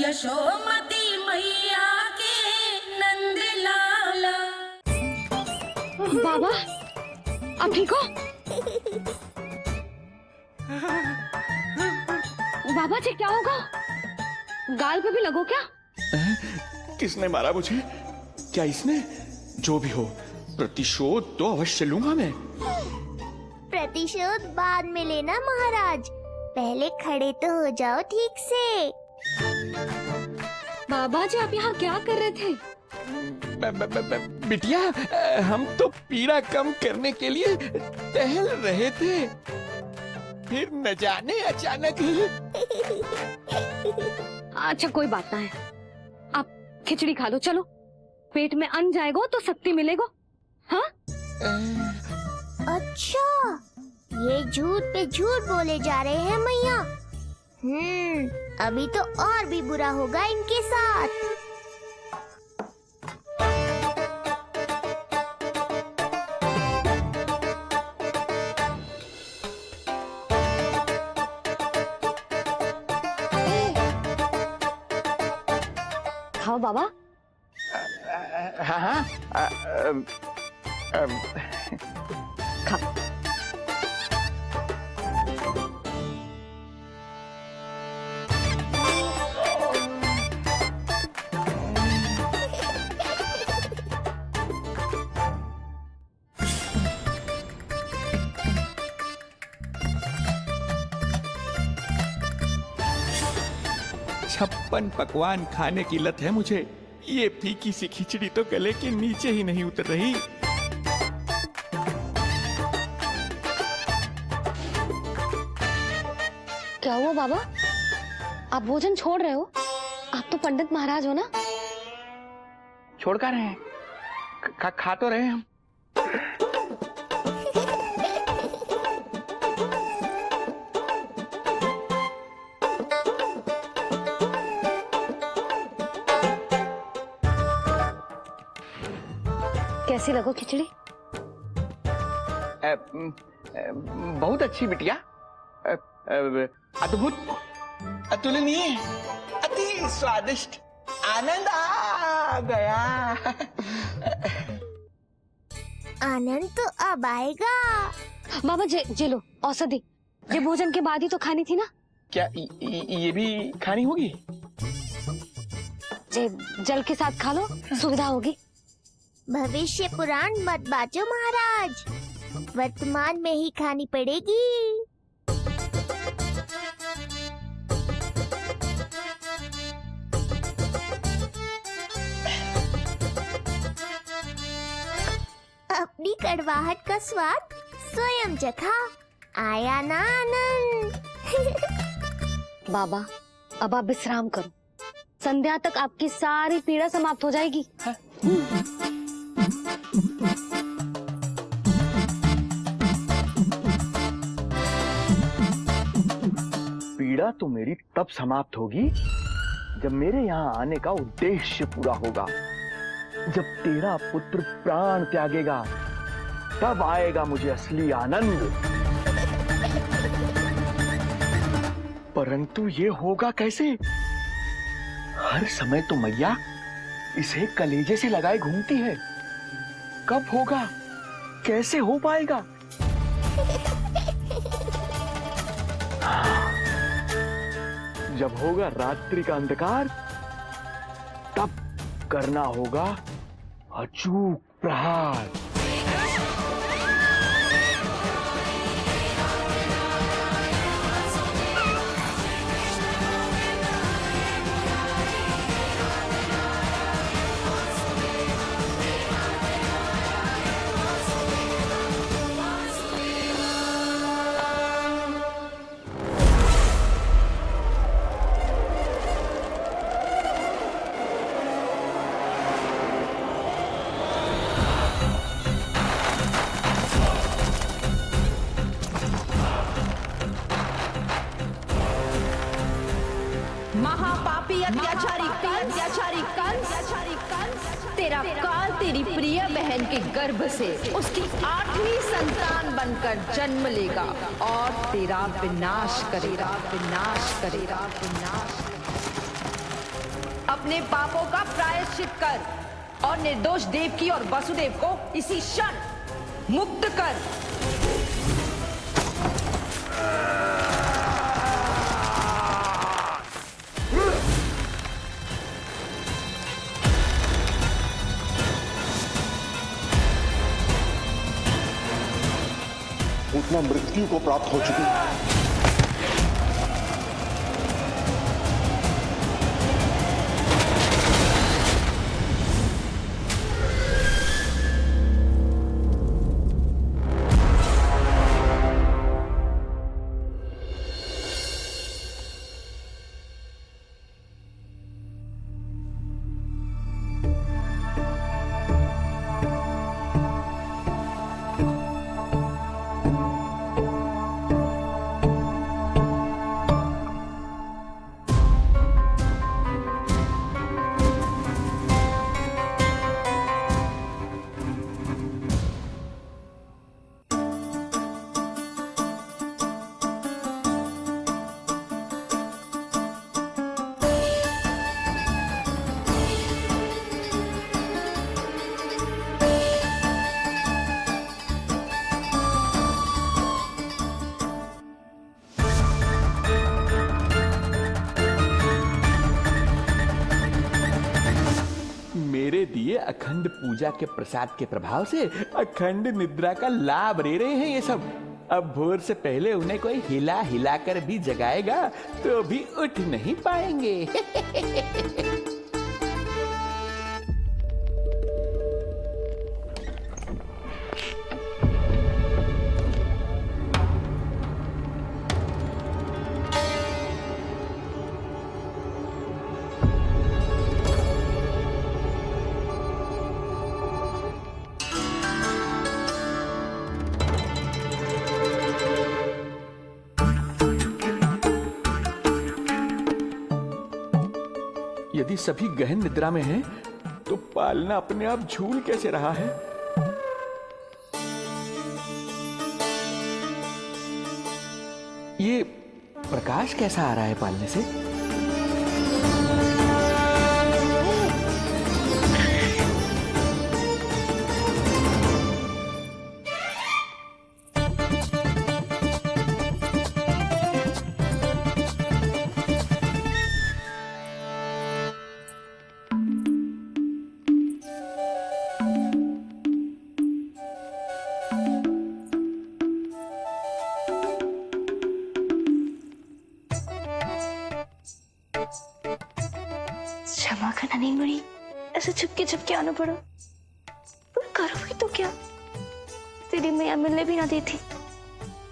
यशोमती मैया के नंद लाला। बाबा आप ठीक हो? बाबा जी क्या होगा? गाल पे भी लगो क्या? किसने मारा मुझे? क्या इसने? जो भी हो, प्रतिशोध तो अवश्य लूंगा मैं। प्रतिशोध बाद में लेना महाराज, पहले खड़े तो हो जाओ ठीक से। बाबा जी आप यहाँ क्या कर रहे थे? बिटिया, हम तो पीड़ा कम करने के लिए टहल रहे थे, फिर न जाने अचानक। अच्छा कोई बात ना है, आप खिचड़ी खा लो। चलो, पेट में अन्न जाएगा तो शक्ति मिलेगा। हाँ? अच्छा, ये झूठ पे झूठ बोले जा रहे हैं मैया। अभी तो और भी बुरा होगा इनके साथ। खाओ बाबा। हाँ हाँ, खाओ। छप्पन पकवान खाने की लत है मुझे। ये फीकी सी खिचड़ी तो गले के नीचे ही नहीं उतर रही। क्या हुआ बाबा? आप भोजन छोड़ रहे हो? आप तो पंडित महाराज हो ना? छोड़ कर रहे हैं, खा तो रहे हम। कैसी लगो खिचड़ी? बहुत अच्छी बिटिया, अद्भुत, अतुलनीय, अति स्वादिष्ट, आनंद आ गया। आनंद तो अब आएगा। बाबा जे लो औषधि, ये भोजन के बाद ही तो खानी थी ना? क्या ये भी खानी होगी? जे जल के साथ खा लो, सुविधा होगी। भविष्य पुराण मत बाजो महाराज, वर्तमान में ही खानी पड़ेगी। अपनी कड़वाहट का स्वाद स्वयं चखा, आया ना आनंद। बाबा अब आप विश्राम करो, संध्या तक आपकी सारी पीड़ा समाप्त हो जाएगी। पीड़ा तो मेरी तब समाप्त होगी जब मेरे यहाँ आने का उद्देश्य पूरा होगा। जब तेरा पुत्र प्राण त्यागेगा, तब आएगा मुझे असली आनंद। परंतु ये होगा कैसे? हर समय तो मैया इसे कलेजे से लगाए घूमती है। कब होगा? कैसे हो पाएगा? जब होगा रात्रि का अंधकार, तब करना होगा अचूक प्रहार। महापापी अत्याचारी कंस, तेरा काल तेरी प्रिय बहन के गर्भ से उसकी 8वीं संतान बनकर जन्म लेगा और तेरा विनाश करेगा, विनाश करेगा, विनाश। अपने पापों का प्रायश्चित कर और निर्दोष देवकी और वसुदेव को इसी क्षण मुक्त कर। उतना मृत्यु को प्राप्त हो चुकी है। मेरे दिए अखंड पूजा के प्रसाद के प्रभाव से अखंड निद्रा का लाभ ले रहे हैं ये सब। अब भोर से पहले उन्हें कोई हिला हिलाकर भी जगाएगा तो भी उठ नहीं पाएंगे। यदि सभी गहन निद्रा में हैं, तो पालना अपने आप झूल कैसे रहा है? ये प्रकाश कैसा आ रहा है पालने से? क्षमा करना नहीं मुड़ी, ऐसे छुपके आना पड़ा। पर करोगे तो क्या? तेरी मैया मिलने भी ना देती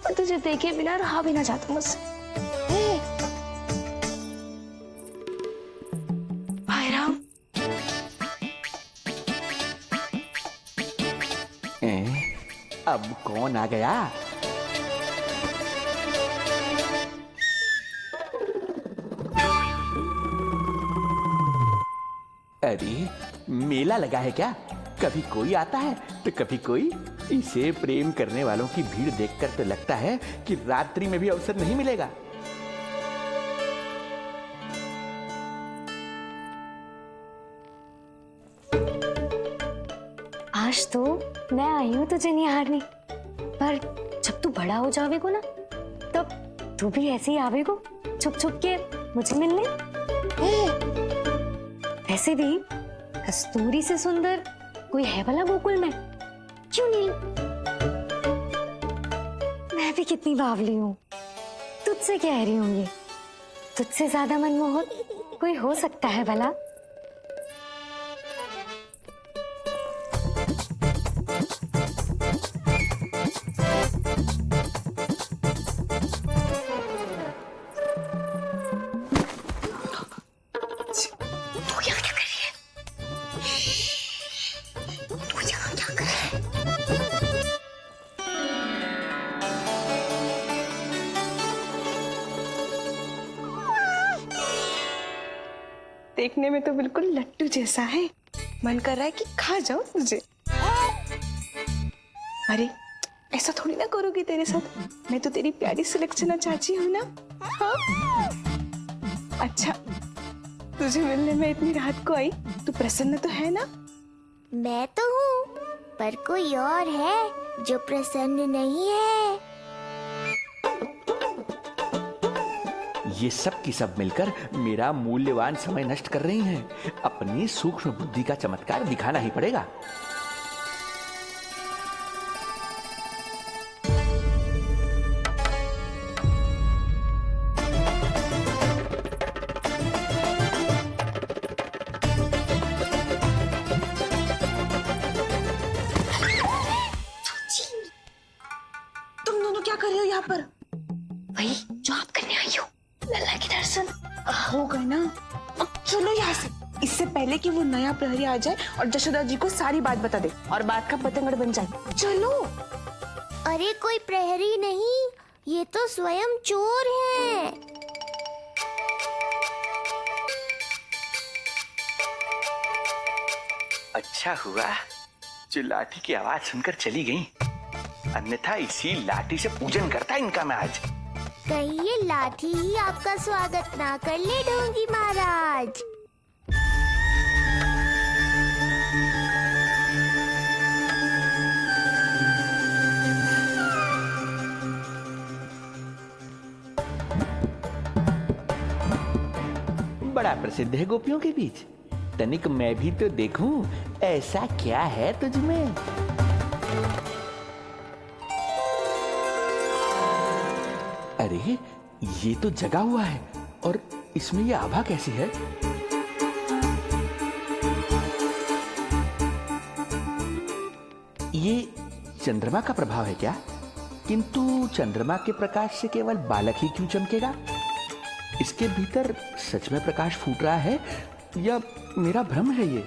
और तुझे देखे बिना रहा भी ना जाता मुझसे। भाई राम, अब कौन आ गया? अरे मेला लगा है क्या? कभी कोई आता है तो कभी कोई। इसे प्रेम करने वालों की भीड़ देखकर तो लगता है कि रात्रि में भी अवसर नहीं मिलेगा। आज तो मैं आई हूँ तुझे निहारने, पर जब तू बड़ा हो जावेगो ना, तब तू भी ऐसे ही आवेगो छुप छुप के मुझे मिलने। वैसे भी कस्तूरी से सुंदर कोई है भला गोकुल में? क्यों नहीं? मैं भी कितनी बावली हूँ, तुझसे कह रही हूँ। ये तुझसे ज्यादा मनमोहक कोई हो सकता है भला? देखने में तो बिल्कुल लट्टू जैसा है, मन कर रहा है कि खा जाओ तुझे। अरे ऐसा थोड़ी ना करोगी तेरे साथ, मैं तो तेरी प्यारी सुलक्षणा चाची हूँ ना। हाँ? अच्छा, तू तुझे मिलने में इतनी रात को आई, तू प्रसन्न तो है ना? मैं तो हूँ, पर कोई और है जो प्रसन्न नहीं है। ये सब की सब मिलकर मेरा मूल्यवान समय नष्ट कर रही हैं। अपनी सूक्ष्म बुद्धि का चमत्कार दिखाना ही पड़ेगा। तुम दोनों क्या कर रहे हो यहाँ पर? वही जो आप करने आई हो, लल्ला के दर्शन। हो गए ना, अब चलो यहाँ से, इससे पहले कि वो नया प्रहरी आ जाए और जशोदा जी को सारी बात बता दे और बात का पतंगड़ बन जाए। चलो। अरे कोई प्रहरी नहीं, ये तो स्वयं चोर है। अच्छा हुआ जो लाठी की आवाज सुनकर चली गई, अन्यथा इसी लाठी से पूजन करता इनका मैं आज। कहीं ये लाठी ही आपका स्वागत ना कर ले ढोंगी महाराज। बड़ा प्रसिद्ध है गोपियों के बीच। तनिक मैं भी तो देखूं ऐसा क्या है तुझमें। अरे ये तो जगा हुआ है, और इसमें ये आभा कैसी है? ये चंद्रमा का प्रभाव है क्या? किंतु चंद्रमा के प्रकाश से केवल बालक ही क्यों चमकेगा? इसके भीतर सच में प्रकाश फूट रहा है या मेरा भ्रम है ये?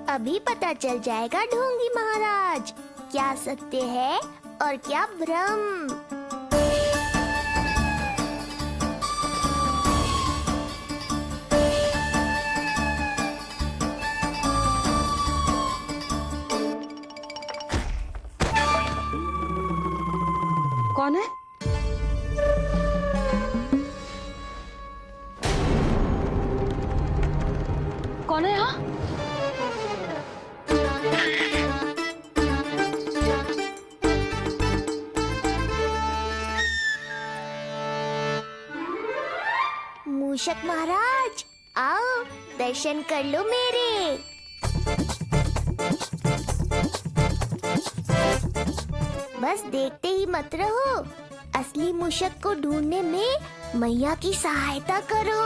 अभी पता चल जाएगा ढोंगी महाराज, क्या सत्य है और क्या भ्रम। कौन है? कौन है यहाँ? मूषक महाराज आओ, दर्शन कर लो मेरे। बस देखते ही मत रहो, असली मूषक को ढूंढने में मैया की सहायता करो।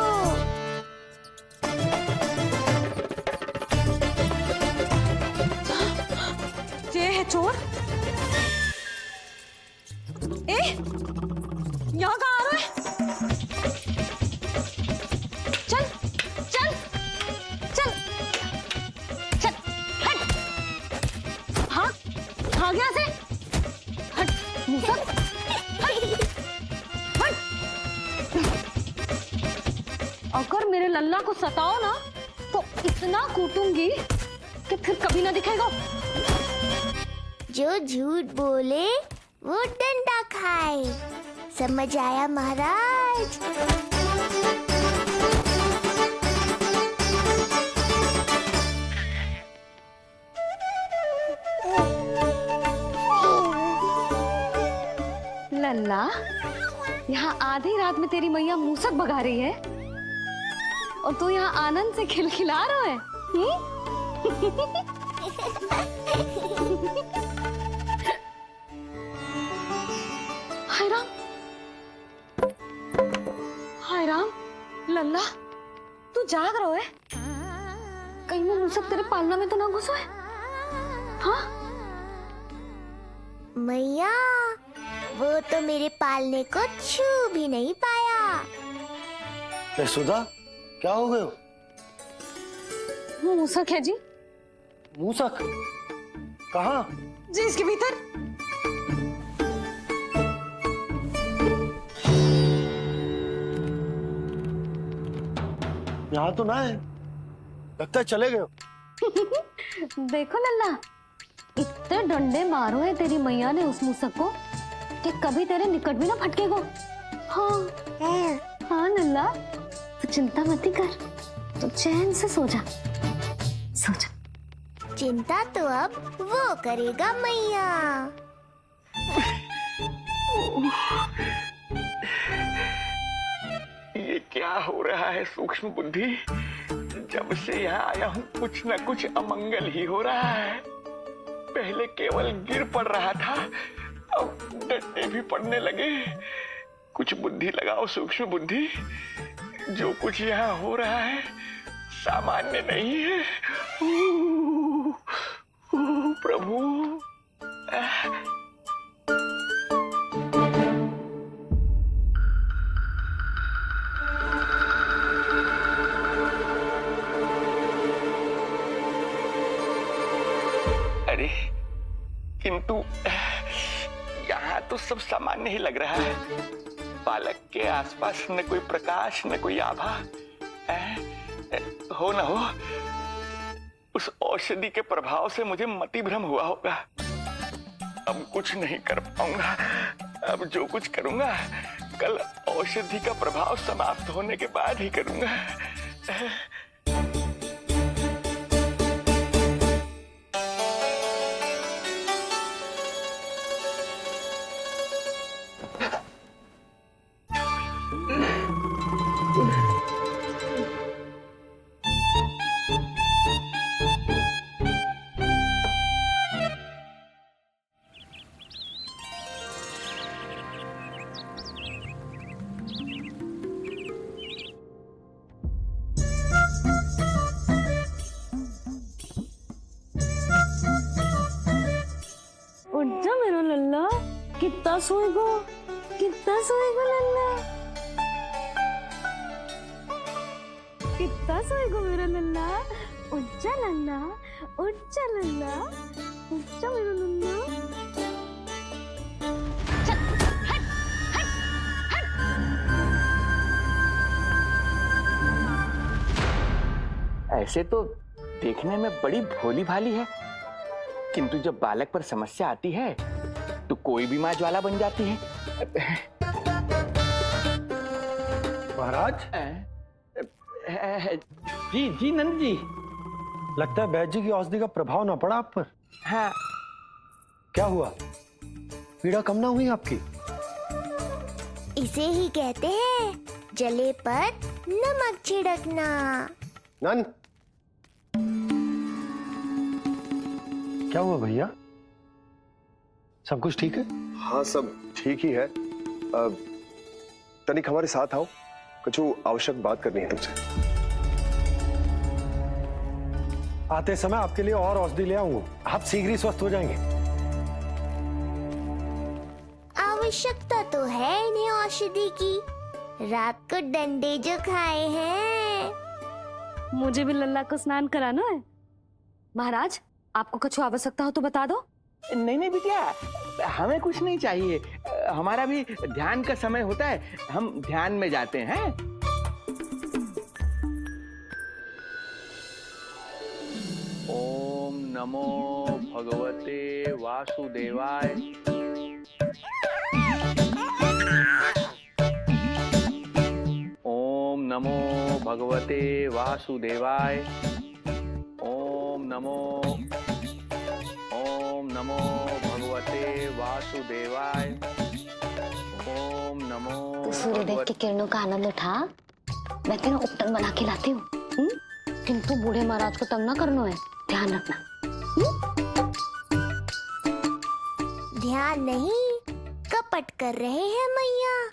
ये है चोर। यहाँ कहाँ आ रहा है? चल चल चल चल, हट। हाँ भाग यहाँ से, हट मूसक, हट। अगर मेरे लल्ला को सताओ ना तो इतना कूटूंगी कि फिर कभी ना दिखेगा। जो झूठ बोले वो डंडा खाए, समझ आया महाराज? लल्ला, यहाँ आधी रात में तेरी मैया मूसक भगा रही है और तू यहाँ आनंद से खिलखिला रहा है। हाय राम, हाय राम। लल्ला तू जाग रहा है? कहीं वो मूसक तेरे पालना में तो ना घुसा है? हाँ मैया, वो तो मेरे पालने को छू भी नहीं पाया। सुधा, क्या हो गए? वो मूसक है जी। मूसक? कहाँ? जी इसके भीतर। यहाँ तो ना है, लगता है चले गए। देखो लल्ला, इतने डंडे मारो है तेरी मैया ने उस मूसक को कि कभी तेरे निकट भी ना फटकेगा। हाँ हाँ लल्ला, तू चिंता मत ही कर, तू चैन से सो जा, सो जा। चिंता तो अब वो करेगा मैया। ये क्या हो रहा है सूक्ष्म बुद्धि? जब से यहाँ आया हूँ कुछ न कुछ अमंगल ही हो रहा है। पहले केवल गिर पड़ रहा था, अब डंडे भी पड़ने लगे। कुछ बुद्धि लगाओ सूक्ष्म बुद्धि, जो कुछ यहाँ हो रहा है सामान्य नहीं है। प्रभु, अरे किंतु यहाँ तो सब सामान्य ही लग रहा है। बालक के आसपास न कोई प्रकाश न कोई आभा। हो न हो उस औषधि के प्रभाव से मुझे मति भ्रम हुआ होगा। अब कुछ नहीं कर पाऊंगा। अब जो कुछ करूंगा कल औषधि का प्रभाव समाप्त होने के बाद ही करूंगा। उठ जा मेरा लल्ला, कितना सोएगा, कितना सोएगा लल्ला, कितना सोएगा मेरा लल्ला। उठ जा लल्ला, उठ जा लल्ला, उठ जा मेरा लल्ला। ऐसे तो देखने में बड़ी भोली भाली है, किंतु जब बालक पर समस्या आती है तो कोई भी माँ ज्वाला बन जाती है। महाराज, जी जी नंद जी। लगता है वैद्य जी की औषधि का प्रभाव ना पड़ा आप पर। हाँ। क्या हुआ? पीड़ा कम ना हुई आपकी? इसे ही कहते हैं जले पर नमक छिड़कना। नन, क्या हुआ भैया? सब कुछ ठीक है? हाँ सब ठीक ही है। तनिक हमारे साथ आओ, कुछ आवश्यक बात करनी है तुमसे। आते समय आपके लिए और औषधि ले आऊंगा, आप शीघ्र ही स्वस्थ हो जाएंगे। आवश्यकता तो है इन्हें औषधि की, रात को डंडे जो खाए हैं। मुझे भी लल्ला को स्नान कराना है। महाराज, आपको कुछ आवश्यकता हो तो बता दो। नहीं नहीं बिटिया, हमें कुछ नहीं चाहिए। हमारा भी ध्यान का समय होता है, हम ध्यान में जाते हैं। ओम नमो भगवते वासुदेवाय। ओम नमो भगवते वासुदेवाय। ओम नमो भगवते वासुदेवाय। ओम नमो। तो सूर्यदेव की किरणों का आनंद उठा, मैं तेरा उपटन बना के लाती हूँ। किंतु बूढ़े महाराज को तंग ना करना है, ध्यान रखना। ध्यान नहीं, कपट कर रहे हैं मैया।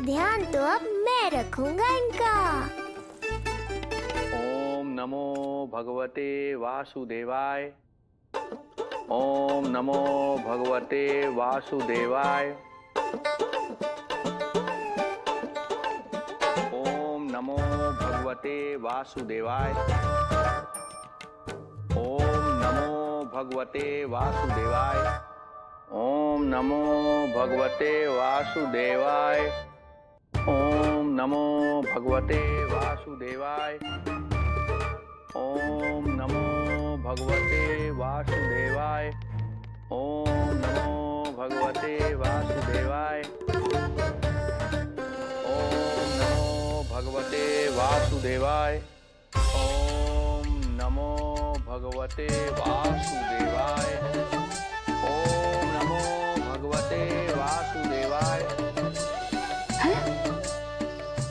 ध्यान तो अब मैं रखूंगा इनका। ओम नमो भगवते वासुदेवाय। ओम नमो भगवते वासुदेवाय। ओम नमो भगवते वासुदेवाय। ओम नमो भगवते वासुदेवाय। ओम नमो भगवते वासुदेवाय। ओम नमो भगवते वासुदेवाय। ओम नमो भगवते वासुदेवाय। ओम नमो भगवते वासुदेवाय। वासुदेवाय। ओम नमो भगवते वासुदेवाय। ओम नमो भगवते वासुदेवाय।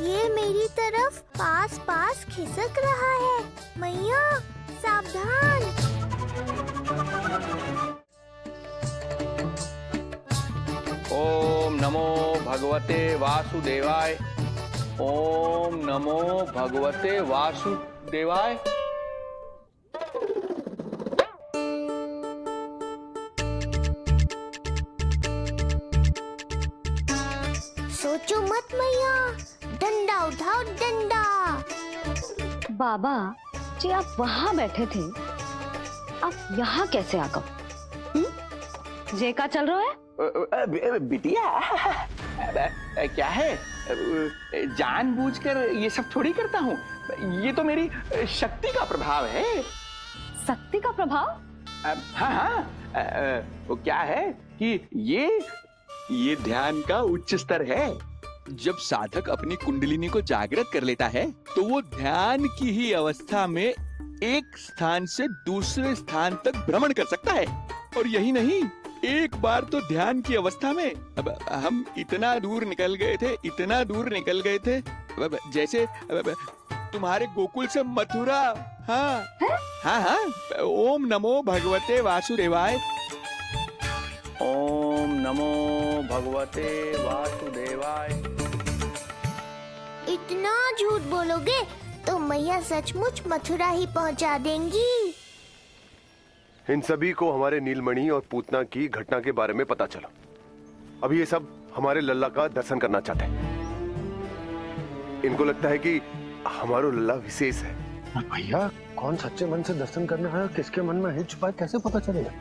ये मेरी तरफ पास पास खिसक रहा है। मैया सावधान। ओम नमो भगवते वासुदेवाय। ओम नमो भगवते वासुदेवाय। सोचो मत मैया, डंडा उठाओ डंडा। बाबा जी आप वहां बैठे थे, आप यहाँ कैसे आ गए? जे का चल रहा है? बिटिया क्या है, जानबूझकर ये सब थोड़ी करता हूँ। ये तो मेरी शक्ति का प्रभाव है। शक्ति का प्रभाव? हाँ हाँ, वो क्या है कि ये ध्यान का उच्च स्तर है। जब साधक अपनी कुंडलिनी को जागृत कर लेता है तो वो ध्यान की ही अवस्था में एक स्थान से दूसरे स्थान तक भ्रमण कर सकता है। और यही नहीं, एक बार तो ध्यान की अवस्था में अब हम इतना दूर निकल गए थे जैसे तुम्हारे गोकुल से मथुरा। हाँ हाँ हाँ। ओम नमो भगवते वासुदेवाय। ओम नमो भगवते वासुदेवाय। इतना झूठ बोलोगे तो मैया सचमुच मथुरा ही पहुंचा देंगी। इन सभी को हमारे नीलमणि और पूतना की घटना के बारे में पता चला। अब ये सब हमारे लल्ला का दर्शन करना चाहते हैं। इनको लगता है कि हमारा लल्ला विशेष है। भैया कौन सच्चे मन से दर्शन करने आया, किसके मन में हित छुपा है, कैसे पता चलेगा?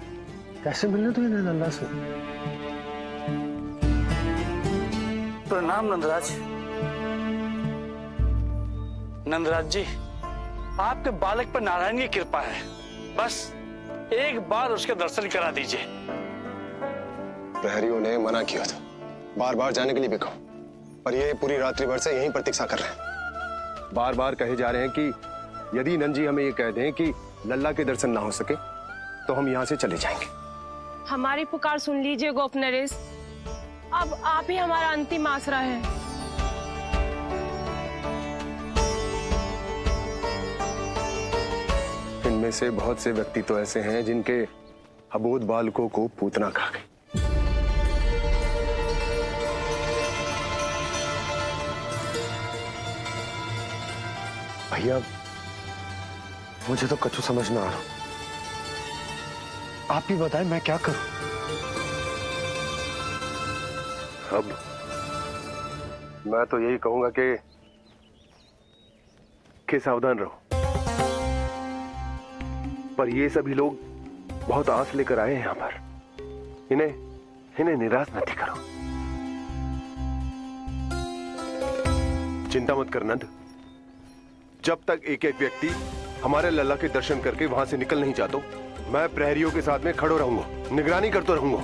कैसे मिलने तो इन्हें लल्ला से? प्रणाम नंदराज। नंदराज जी, आपके बालक पर नारायण की कृपा है। बस एक बार उसके दर्शन करा दीजिए। प्रहरियों ने मना किया था, बार बार जाने के लिए भी कहा, पर ये पूरी रात्रि भर से यहीं प्रतीक्षा कर रहे हैं। बार बार कहे जा रहे हैं कि यदि नंद जी हमें ये कह दें कि लल्ला के दर्शन ना हो सके तो हम यहाँ से चले जाएंगे। हमारी पुकार सुन लीजिए गोप नरेश, अब आप ही हमारा अंतिम आसरा है। इनमें से बहुत से व्यक्ति तो ऐसे हैं जिनके अबोध बालकों को पूतना खा गई। भैया मुझे तो कछु समझ ना आ रहा। आप ही बताएं मैं क्या करूं? अब मैं तो यही कहूंगा कि सावधान रहो। पर ये सभी लोग बहुत आस लेकर आए हैं यहाँ पर। इन्हें निराश मत करो। चिंता मत कर नंद। जब तक एक एक व्यक्ति हमारे लल्ला के दर्शन करके वहां से निकल नहीं जाता, मैं प्रहरियों के साथ में खड़ो रहूंगा, निगरानी करता रहूंगा।